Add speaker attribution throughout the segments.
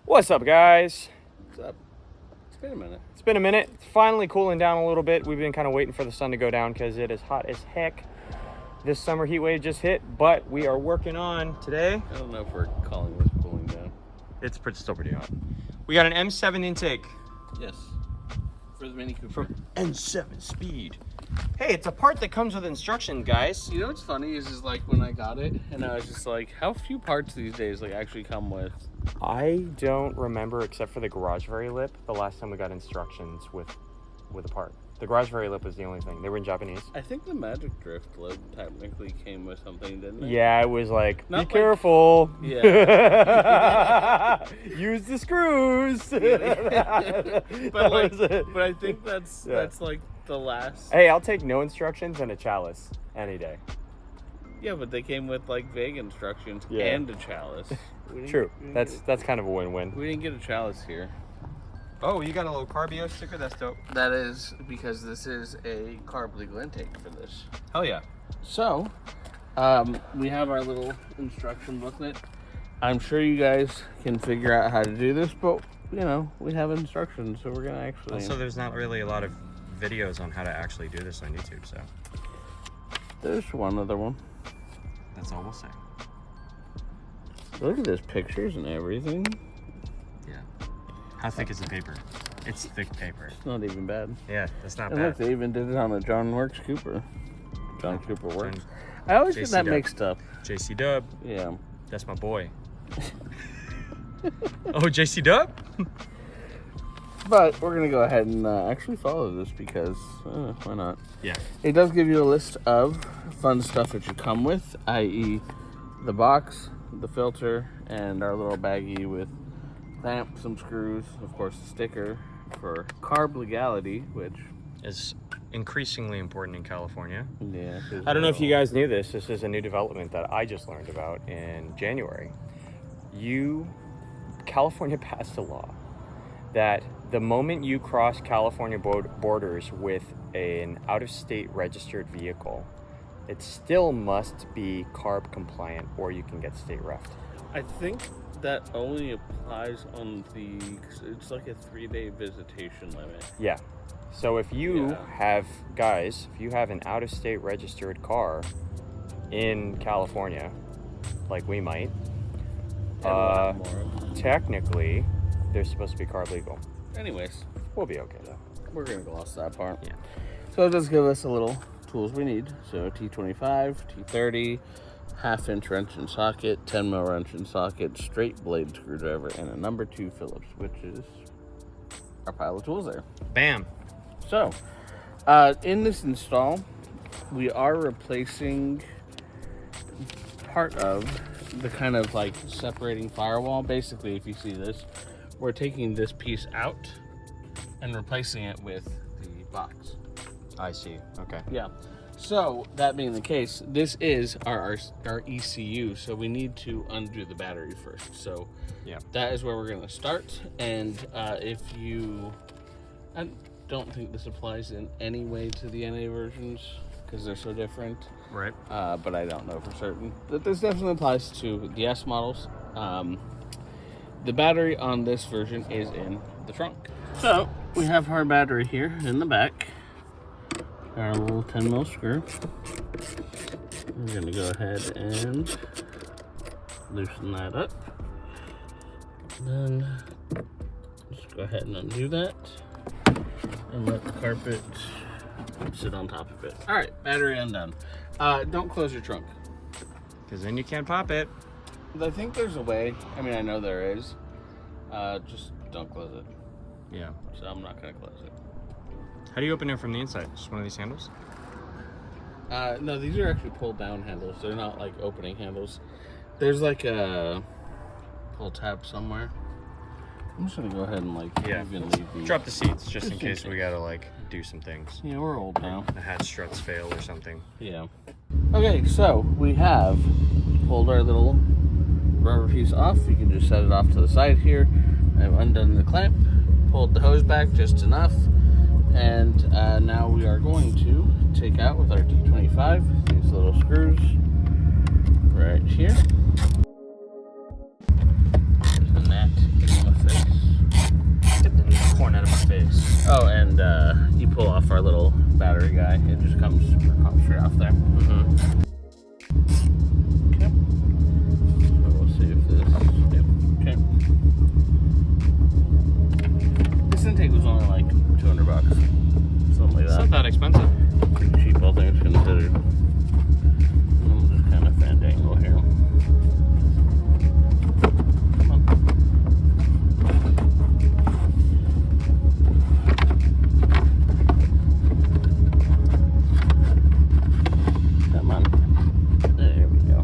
Speaker 1: What's up, guys?
Speaker 2: What's up? It's been a minute.
Speaker 1: It's been a minute. It's finally cooling down a little bit. We've been kind of waiting for the sun to go down because it is hot as heck. This summer heat wave just hit, but we are working on today.
Speaker 2: I don't know if we're calling this cooling down.
Speaker 1: It's still pretty hot. We got an M7 intake.
Speaker 2: Yes. For the Mini Cooper.
Speaker 1: From N7 Speed. Hey, it's a part that comes with instructions, guys.
Speaker 2: You know what's funny is like when I got it, and I was just like, how few parts these days like actually come with?
Speaker 1: I don't remember, except for the garage vari lip, the last time we got instructions with a part. The garage vari lip was the only thing. They were in Japanese.
Speaker 2: I think the Magic Drift lip technically came with something, didn't it?
Speaker 1: Yeah, it was like,
Speaker 2: Not
Speaker 1: be careful.
Speaker 2: Yeah.
Speaker 1: Use the screws.
Speaker 2: but I think that's like the last.
Speaker 1: Hey, I'll take no instructions and a chalice any day.
Speaker 2: Yeah, but they came with like vague instructions
Speaker 1: Yeah.
Speaker 2: and a chalice.
Speaker 1: True. That's kind of a win-win.
Speaker 2: We didn't get a chalice here.
Speaker 1: Oh, you got a little Carbio sticker? That's dope.
Speaker 2: That is because this is a carb legal intake for this.
Speaker 1: Hell yeah.
Speaker 2: So, we have our little instruction booklet. I'm sure you guys can figure out how to do this, but you know, we have instructions, so we're gonna actually.
Speaker 1: Also, there's not really a lot of videos on how to actually do this on YouTube, so
Speaker 2: There's one other one.
Speaker 1: that's all we'll say.
Speaker 2: Look at this, pictures and everything.
Speaker 1: Yeah. How thick is the paper? It's thick paper.
Speaker 2: It's not even bad.
Speaker 1: Yeah, that's not
Speaker 2: And
Speaker 1: bad.
Speaker 2: look, they even did it on a John Works Cooper. John Cooper Works.
Speaker 1: John-
Speaker 2: I always get
Speaker 1: JC
Speaker 2: that
Speaker 1: Dub.
Speaker 2: mixed up.
Speaker 1: JC Dub.
Speaker 2: Yeah.
Speaker 1: That's my boy. Oh, JC Dub?
Speaker 2: But we're gonna go ahead and actually follow this because why not?
Speaker 1: Yeah.
Speaker 2: It does give you a list of fun stuff that you come with, i.e. the box, the filter, and our little baggie with clamp, some screws, of course the sticker for carb legality, which
Speaker 1: Is increasingly important in California.
Speaker 2: yeah.
Speaker 1: I don't know if you guys knew this. This is a new development that I just learned about in January. California passed a law that the moment you cross California borders with an out-of-state registered vehicle, it still must be carb compliant or you can get state refed.
Speaker 2: I think that only applies on it's like a 3-day visitation limit.
Speaker 1: Yeah. So if you
Speaker 2: Yeah.
Speaker 1: if you have an out-of-state registered car in California, like we might,
Speaker 2: And a lot more.
Speaker 1: technically, they're supposed to be carb legal.
Speaker 2: Anyways,
Speaker 1: We'll be okay though.
Speaker 2: we're gonna gloss that part.
Speaker 1: Yeah.
Speaker 2: So it does give us a little tools we need. So T25, T30, 1/2-inch wrench and socket, 10 mil wrench and socket, straight blade screwdriver, and a number 2 Phillips, which is our pile of tools there.
Speaker 1: Bam.
Speaker 2: So, in this install, we are replacing part of the kind of like separating firewall. Basically, if you see this, we're taking this piece out and replacing it with the box.
Speaker 1: I see. Okay.
Speaker 2: Yeah. So, that being the case, this is our ECU, so we need to undo the battery first. So,
Speaker 1: Yeah.
Speaker 2: that is where we're going to start. And if you... I don't think this applies in any way to the NA versions because they're so different.
Speaker 1: Right.
Speaker 2: But I don't know for certain. But this definitely applies to the S models. The battery on this version is in the trunk. So, we have our battery here in the back. Our little 10 mil screw. We're going to go ahead and loosen that up. Then, just go ahead and undo that. And let the carpet sit on top of it. All right, battery undone. Don't close your trunk.
Speaker 1: Because then you can't pop it.
Speaker 2: I think there's a way. I mean, I know there is. Just don't close it.
Speaker 1: Yeah.
Speaker 2: So I'm not gonna close it.
Speaker 1: How do you open it from the inside? Just one of these handles?
Speaker 2: No, these are actually pull down handles. They're not like opening handles. There's like a pull tab somewhere. I'm just gonna go ahead and like even leave these.
Speaker 1: Drop the seats just in
Speaker 2: Just in
Speaker 1: case we
Speaker 2: case.
Speaker 1: gotta like do some things.
Speaker 2: Yeah, we're old now.
Speaker 1: The hat struts fail or something.
Speaker 2: Yeah. Okay, so we have pulled our little rubber piece off. You can just set it off to the side here. I've undone the clamp, pulled the hose back just enough, and now we are going to take out with our T25 these little screws right here. There's the net. our little battery guy. It just pops straight off there. Okay. So we'll save this. Yep. Okay. This intake was only like $200, something like that.
Speaker 1: It's not that expensive.
Speaker 2: Pretty cheap, all things considered. We'll just kind of fandangle here. Come on. Come on. There we go.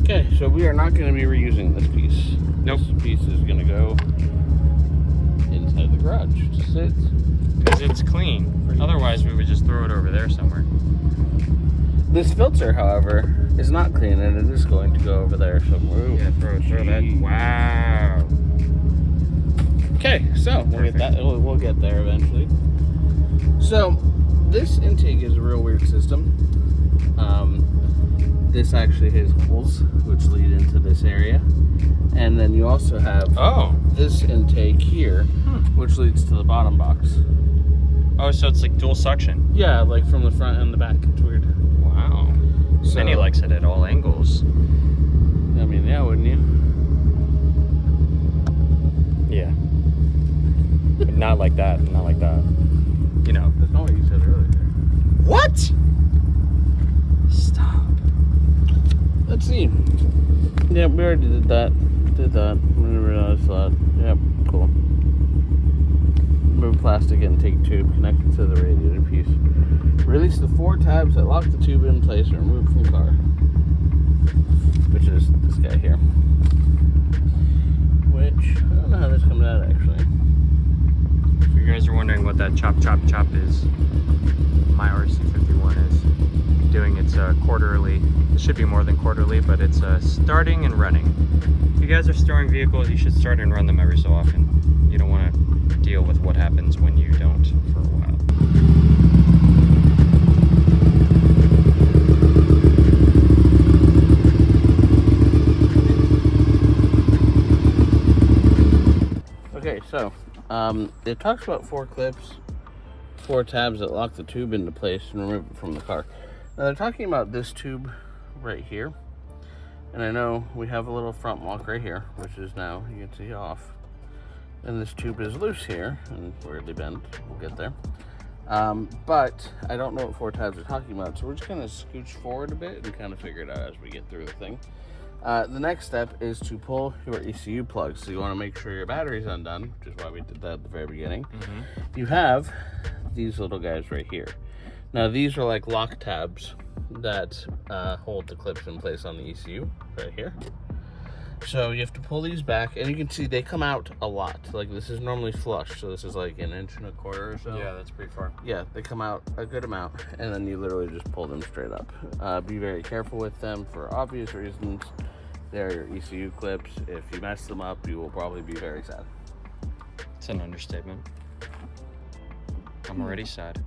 Speaker 2: Okay, so we are not going to be reusing this piece.
Speaker 1: Nope.
Speaker 2: This piece is going to go inside the garage to sit.
Speaker 1: Because it's clean. Otherwise, we would just throw it over there somewhere.
Speaker 2: This filter, however, is not clean, and it is going to go over there somewhere.
Speaker 1: Yeah, throw that. Wow.
Speaker 2: Okay, so we'll get
Speaker 1: Perfect.
Speaker 2: that. We'll get there eventually. So this intake is a real weird system. This actually has holes which lead into this area, and then you also have this intake here, which leads to the bottom box.
Speaker 1: Oh, so it's like dual suction.
Speaker 2: Yeah, like from the front and the back. It's weird.
Speaker 1: Wow.
Speaker 2: So,
Speaker 1: And he likes it at all angles.
Speaker 2: I mean, yeah, wouldn't you?
Speaker 1: Yeah. But not like that. Not like that. You know.
Speaker 2: That's not what you said earlier.
Speaker 1: What? Stop.
Speaker 2: Let's see. Yep, we already did that. We didn't realize that. Yep, cool. Remove plastic intake tube connected to the radiator piece. Release the 4 tabs that lock the tube in place and remove from car. Which is this guy here. Which, I don't know how this comes out actually.
Speaker 1: If you guys are wondering what that chop is, my RC51 is doing its quarterly. It should be more than quarterly, but it's starting and running. If you guys are storing vehicles, you should start and run them every so often. You don't want to deal with what happens when you don't for a while.
Speaker 2: Okay, so it talks about 4 clips, 4 tabs that lock the tube into place and remove it from the car. Now they're talking about this tube right here, and I know we have a little front lock right here, which is now, you can see, off. And this tube is loose here and weirdly bent. We'll get there. But I don't know what 4 tabs are talking about, so we're just going to scooch forward a bit and kind of figure it out as we get through the thing. The next step is to pull your ECU plug. So you want to make sure your battery's undone, which is why we did that at the very beginning. You have these little guys right here. Now these are like lock tabs that hold the clips in place on the ECU right here. So you have to pull these back, and you can see they come out a lot. Like this is normally flush, so this is like 1.25 inches or so.
Speaker 1: Yeah, that's pretty far.
Speaker 2: Yeah, they come out a good amount, and then you literally just pull them straight up. Be very careful with them for obvious reasons. They're your ECU clips. If you mess them up, you will probably be very sad.
Speaker 1: It's an understatement. I'm already sad.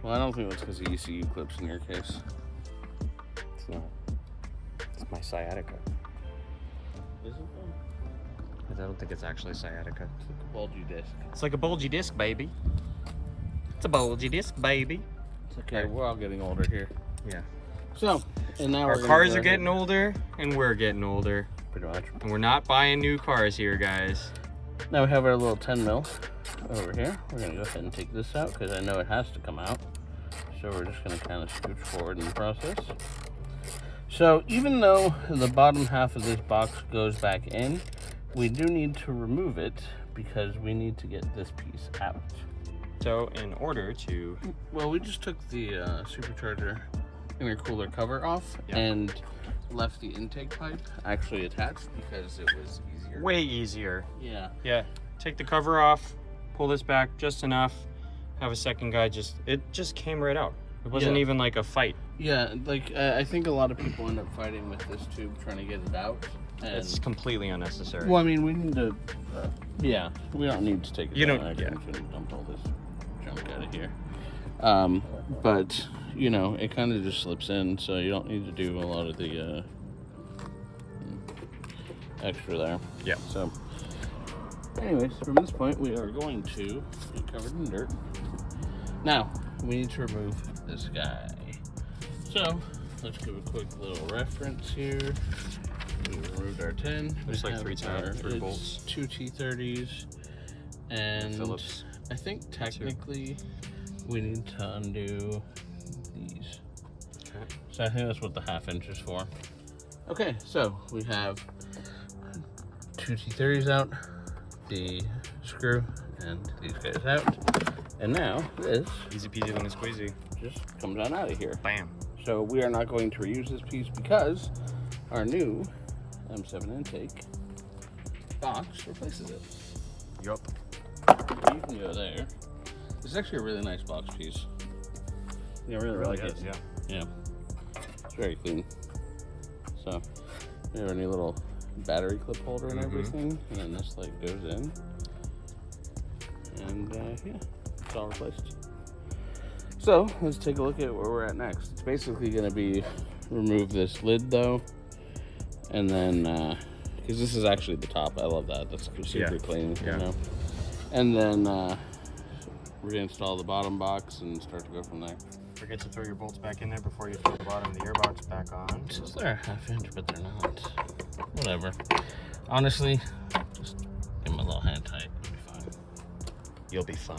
Speaker 2: Well, I don't think it's because of ECU clips in your case.
Speaker 1: It's not. It's my sciatica.
Speaker 2: Is it though?
Speaker 1: I don't think it's actually sciatica.
Speaker 2: It's like a bulgy disc.
Speaker 1: It's like a bulgy disc, baby. It's a bulgy disc, baby.
Speaker 2: It's okay. We're all getting older here.
Speaker 1: Yeah.
Speaker 2: So, and now
Speaker 1: Our cars are getting older, and we're getting older.
Speaker 2: Pretty much.
Speaker 1: And we're not buying new cars here, guys.
Speaker 2: Now we have our little 10 mil over here. We're gonna go ahead and take this out because I know it has to come out. So we're just gonna kind of scooch forward in the process. So even though the bottom half of this box goes back in, we do need to remove it because we need to get this piece out.
Speaker 1: So in order to...
Speaker 2: Well, we just took the supercharger intercooler cover off and left the intake pipe actually attached because it was easier.
Speaker 1: Way easier.
Speaker 2: Yeah.
Speaker 1: Yeah. Take the cover off, pull this back just enough, have a second guy it just came right out. It wasn't even like a fight.
Speaker 2: Yeah, like I think a lot of people end up fighting with this tube trying to get it out. And
Speaker 1: It's completely unnecessary.
Speaker 2: well, I mean, we need to. Yeah, we don't need to take it.
Speaker 1: You
Speaker 2: down.
Speaker 1: don't-
Speaker 2: I
Speaker 1: yeah.
Speaker 2: shouldn't dump all this junk out of here. But you know, it kind of just slips in, so you don't need to do a lot of the extra there.
Speaker 1: Yeah.
Speaker 2: So, anyways, from this point, we are going to get covered in dirt. Now, we need to remove this guy. So, let's give a quick little reference here. We removed our 10.
Speaker 1: There's like three bolts.
Speaker 2: 2 T30s. And
Speaker 1: Phillips.
Speaker 2: I think technically we need to undo these.
Speaker 1: Okay.
Speaker 2: So I think that's what the 1/2 inch is for. Okay, so we have 2 T30s out, the screw, and these guys out. And now this
Speaker 1: Easy peasy lemon squeezy.
Speaker 2: just comes on out of here.
Speaker 1: Bam.
Speaker 2: So we are not going to reuse this piece because our new M7 intake box replaces it.
Speaker 1: Yup.
Speaker 2: You can go there. It's actually a really nice box piece.
Speaker 1: Yeah, really
Speaker 2: like
Speaker 1: is,
Speaker 2: it.
Speaker 1: yeah.
Speaker 2: Yeah, it's very clean. So we have a new little battery clip holder and everything, and then this like goes in, and yeah, it's all replaced. So let's take a look at where we're at next. It's basically going to be remove this lid though, and then because this is actually the top. I love that. That's super clean.
Speaker 1: Yeah.
Speaker 2: You know? And then we're gonna install the bottom box and start to go from there.
Speaker 1: Forget to throw your bolts back in there before you throw the bottom of the earbox back on.
Speaker 2: It says they're 1/2 inch, but they're not. Whatever. Honestly, just give them a little hand tight. You'll be fine.
Speaker 1: You'll be fine.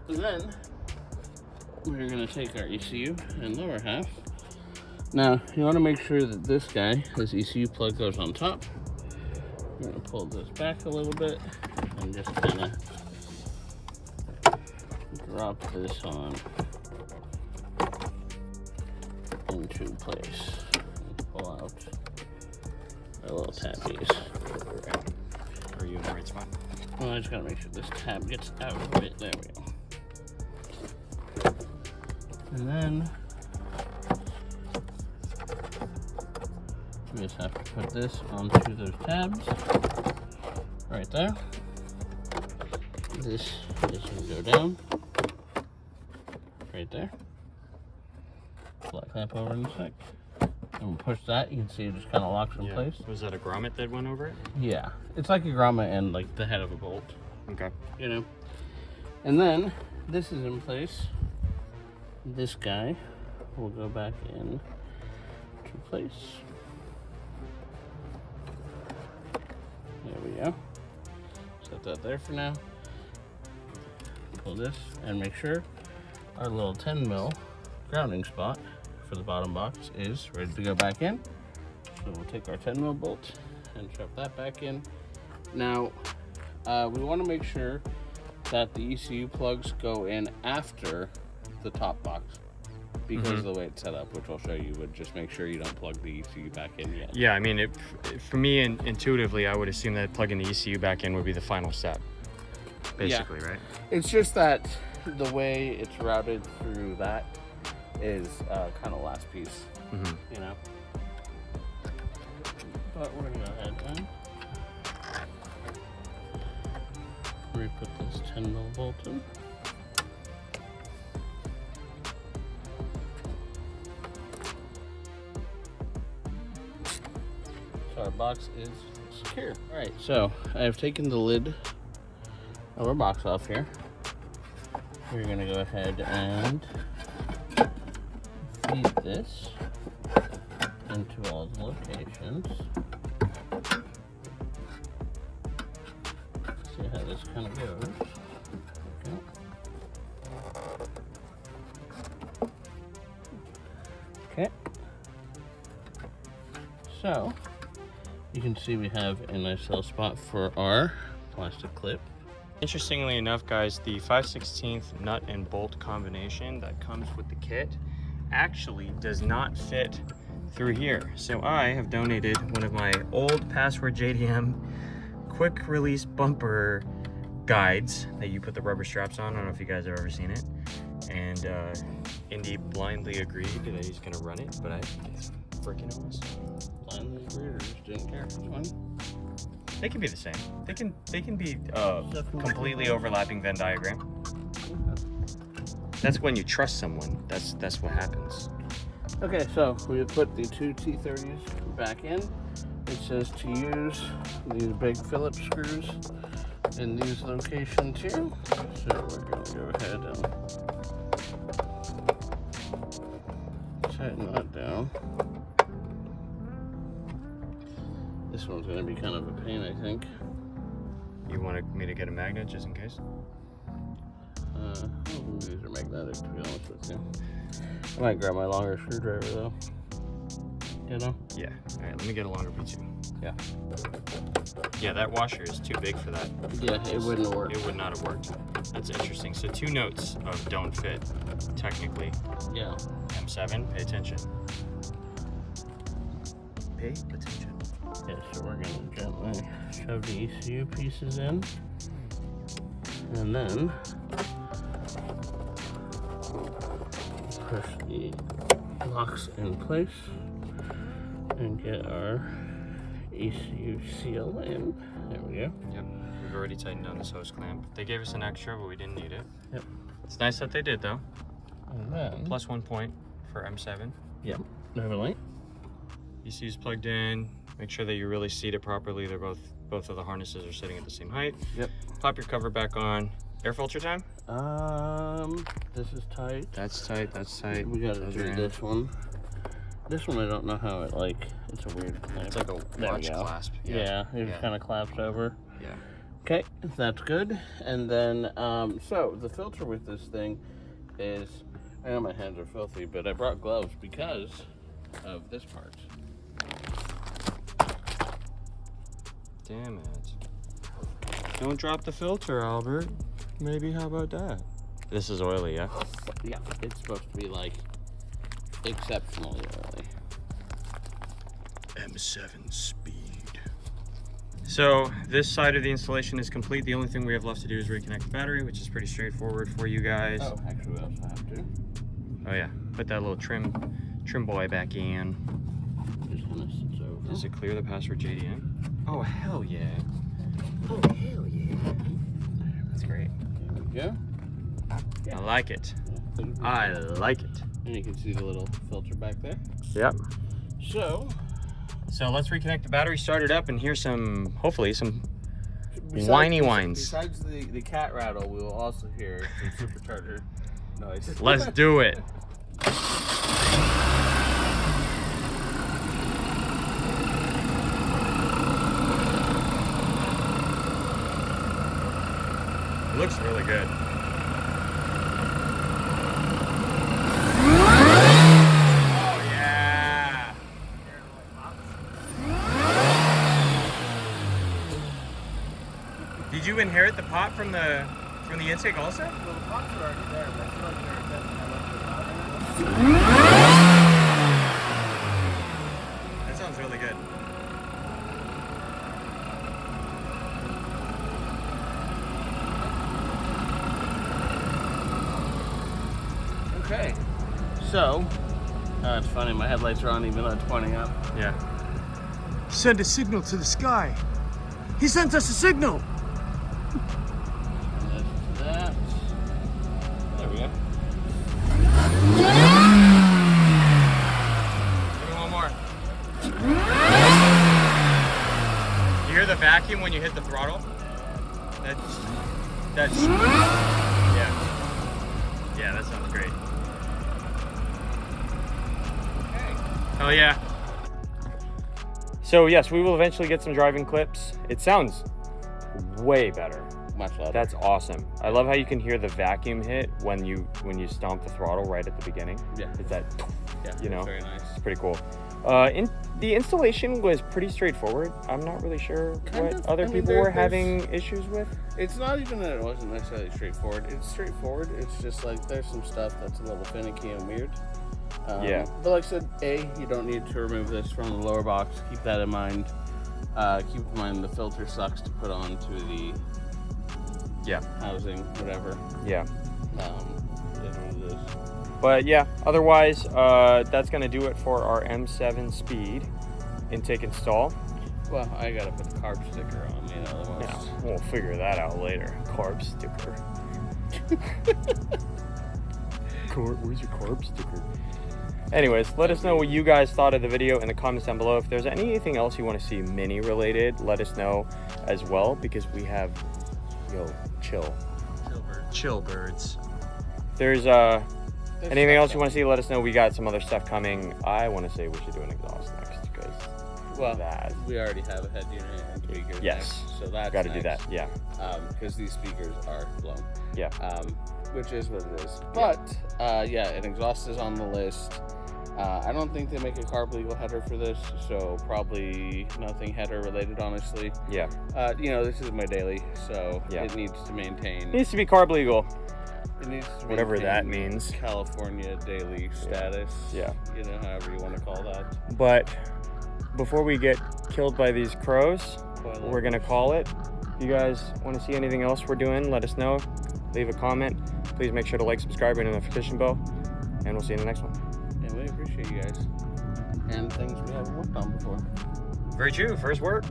Speaker 2: And then we're gonna take our ECU and lower half. Now you want to make sure that this ECU plug goes on top. We're gonna pull this back a little bit and just kind of drop this on into place and pull out our little tabbies.
Speaker 1: Are you in the right spot?
Speaker 2: Well, I just gotta make sure this tab gets out of it. There we go. And then we just have to put this onto those tabs right there. This is gonna go down right there. Flat clamp over in a sec. And we'll push that. You can see it just kind of locks in place.
Speaker 1: Was that a grommet that went over it?
Speaker 2: Yeah, it's like a grommet and like the head of a bolt.
Speaker 1: Okay.
Speaker 2: You know. And then this is in place. This guy will go back in to place. There we go. Set that there for now. Pull this and make sure our little 10 mil grounding spot for the bottom box is ready to go back in. So we'll take our 10 mil bolt and shove that back in. Now, we want to make sure that the ECU plugs go in after the top box because of the way it's set up, which I'll show you, but just make sure you don't plug the ECU back in yet.
Speaker 1: Yeah, I mean, for me, intuitively, I would assume that plugging the ECU back in would be the final step, basically, right?
Speaker 2: It's just that the way it's routed through that is kind of last piece, you know? But we're gonna go ahead and re-put this 10 mil bolt in. So our box is secure. All right, so I've taken the lid of our box off here. We're gonna go ahead and feed this into all the locations. See how this kind of goes. Okay. So you can see we have a nice little spot for our plastic clip.
Speaker 1: Interestingly enough, guys, the 5/16 nut and bolt combination that comes with the kit actually does not fit through here. So I have donated one of my old Password JDM quick release bumper guides that you put the rubber straps on. I don't know if you guys have ever seen it. And Indey blindly agreed that he's gonna run it, but I think it's freaking awesome.
Speaker 2: Blindly agreed or just didn't care? It's fine.
Speaker 1: They can be the same. They can be completely overlapping Venn diagram. That's when you trust someone. That's what happens.
Speaker 2: Okay, so we put the 2 T30s back in. It says to use these big Phillips screws in these locations here. So we're going to go ahead and tighten that down. This one's going to be kind of a pain, I think.
Speaker 1: You wanted me to get a magnet just in case?
Speaker 2: These are magnetic, to be honest with you. I might grab my longer screwdriver though. You know?
Speaker 1: Yeah. Alright, let me get a longer piece.
Speaker 2: Yeah.
Speaker 1: Yeah, that washer is too big for that.
Speaker 2: Yeah, it wouldn't work.
Speaker 1: It would not have worked. That's interesting. So 2 notes of don't fit, technically.
Speaker 2: Yeah.
Speaker 1: M7, pay attention. Pay attention.
Speaker 2: Yeah, so we're gonna gently shove the ECU pieces in. And then push the locks in place and get our ECU seal in. There we go.
Speaker 1: Yep, we've already tightened down this hose clamp. They gave us an extra, but we didn't need it.
Speaker 2: Yep.
Speaker 1: It's nice that they did though.
Speaker 2: And then
Speaker 1: Plus 1 point for M7.
Speaker 2: Yep, definitely.
Speaker 1: ECU's plugged in. Make sure that you really seat it properly. They're both of the harnesses are sitting at the same height.
Speaker 2: Yep.
Speaker 1: Pop your cover back on. Air filter time?
Speaker 2: This is tight.
Speaker 1: That's tight, that's tight.
Speaker 2: We gotta do this one. This one I don't know how it it's a weird clamp.
Speaker 1: It's like a watch clasp.
Speaker 2: Yeah, it just kind of clamps over.
Speaker 1: Yeah.
Speaker 2: Okay, that's good. And then, so the filter with this thing is, I know my hands are filthy, but I brought gloves because of this part.
Speaker 1: Damn it. Don't drop the filter, Albert. Maybe, how about that? This is oily, yeah?
Speaker 2: Yeah, it's supposed to be like exceptionally oily.
Speaker 1: M7 speed. So this side of the installation is complete. The only thing we have left to do is reconnect the battery, which is pretty straightforward for you guys.
Speaker 2: Oh, actually we also have to.
Speaker 1: Oh yeah, put that little trim boy back in.
Speaker 2: Just gonna sit over.
Speaker 1: Does it clear the password JDM? Oh hell yeah. Oh hell yeah. That's great.
Speaker 2: There we go.
Speaker 1: I like it. I like it.
Speaker 2: And you can see the little filter back there.
Speaker 1: Yep.
Speaker 2: So
Speaker 1: let's reconnect the battery, start it up, and hear some, hopefully, some
Speaker 2: besides,
Speaker 1: whines.
Speaker 2: Besides the cat rattle, we will also hear some supercharger noise.
Speaker 1: Let's do it. It looks really good. Oh yeah. Did you inherit the pop from the intake also?
Speaker 2: Well, the pots are already there, but I feel like they're
Speaker 1: That sounds really good.
Speaker 2: Okay, so it's funny, my headlights are on even though it's pointing up.
Speaker 1: Yeah.
Speaker 3: Send a signal to the sky. He sent us a signal.
Speaker 2: And that. There we go.
Speaker 1: Give me one more. You hear the vacuum when you hit the throttle? That's yeah. Yeah, that sounds great.
Speaker 2: Okay.
Speaker 1: Oh yeah. So yes, we will eventually get some driving clips. It sounds way better.
Speaker 2: Much louder.
Speaker 1: That's awesome. I love how you can hear the vacuum hit when you stomp the throttle right at the beginning.
Speaker 2: Yeah.
Speaker 1: It's that,
Speaker 2: Yeah,
Speaker 1: you know,
Speaker 2: very nice.
Speaker 1: it's pretty cool. The installation was pretty straightforward. I'm not really sure other people were having issues with.
Speaker 2: It's not even that it wasn't necessarily straightforward. It's straightforward. It's just like there's some stuff that's a little finicky and weird.
Speaker 1: Yeah.
Speaker 2: But like I said, you don't need to remove this from the lower box. Keep that in mind. Keep in mind the filter sucks to put onto the housing, whatever.
Speaker 1: Yeah.
Speaker 2: It is what it is.
Speaker 1: But yeah, otherwise, that's gonna do it for our M7 Speed intake install.
Speaker 2: Well, I gotta put the carb sticker on, otherwise.
Speaker 1: Yeah, we'll figure that out later. Carb sticker. Where's your carb sticker? Anyways, let us know what you guys thought of the video in the comments down below. If there's anything else you want to see mini related, let us know as well, because we have Yo, chill.
Speaker 3: Chill, birds.
Speaker 1: There's anything else you want to see? Let us know. We got some other stuff coming. I want to say we should do an exhaust next because
Speaker 2: we already have a head unit and speakers.
Speaker 1: Yes.
Speaker 2: Next, so that's
Speaker 1: got to do
Speaker 2: nice.
Speaker 1: that. Yeah.
Speaker 2: Because these speakers are blown.
Speaker 1: Yeah.
Speaker 2: Which is what it is. But an exhaust is on the list. I don't think they make a carb legal header for this, so probably nothing header related, honestly.
Speaker 1: Yeah.
Speaker 2: This is my daily, so
Speaker 1: Yeah.
Speaker 2: it needs to maintain.
Speaker 1: It needs to be carb legal.
Speaker 2: It needs to
Speaker 1: Whatever that
Speaker 2: maintain
Speaker 1: means.
Speaker 2: California daily status.
Speaker 1: Yeah.
Speaker 2: However you want to call that.
Speaker 1: But before we get killed by these crows,
Speaker 2: Spoiler.
Speaker 1: we're gonna call it. If you guys want to see anything else we're doing, let us know. Leave a comment. Please make sure to like, subscribe, and hit the notification bell. And we'll see you in the next one.
Speaker 2: And we appreciate you guys. And things we haven't worked on before.
Speaker 1: Very true. First work.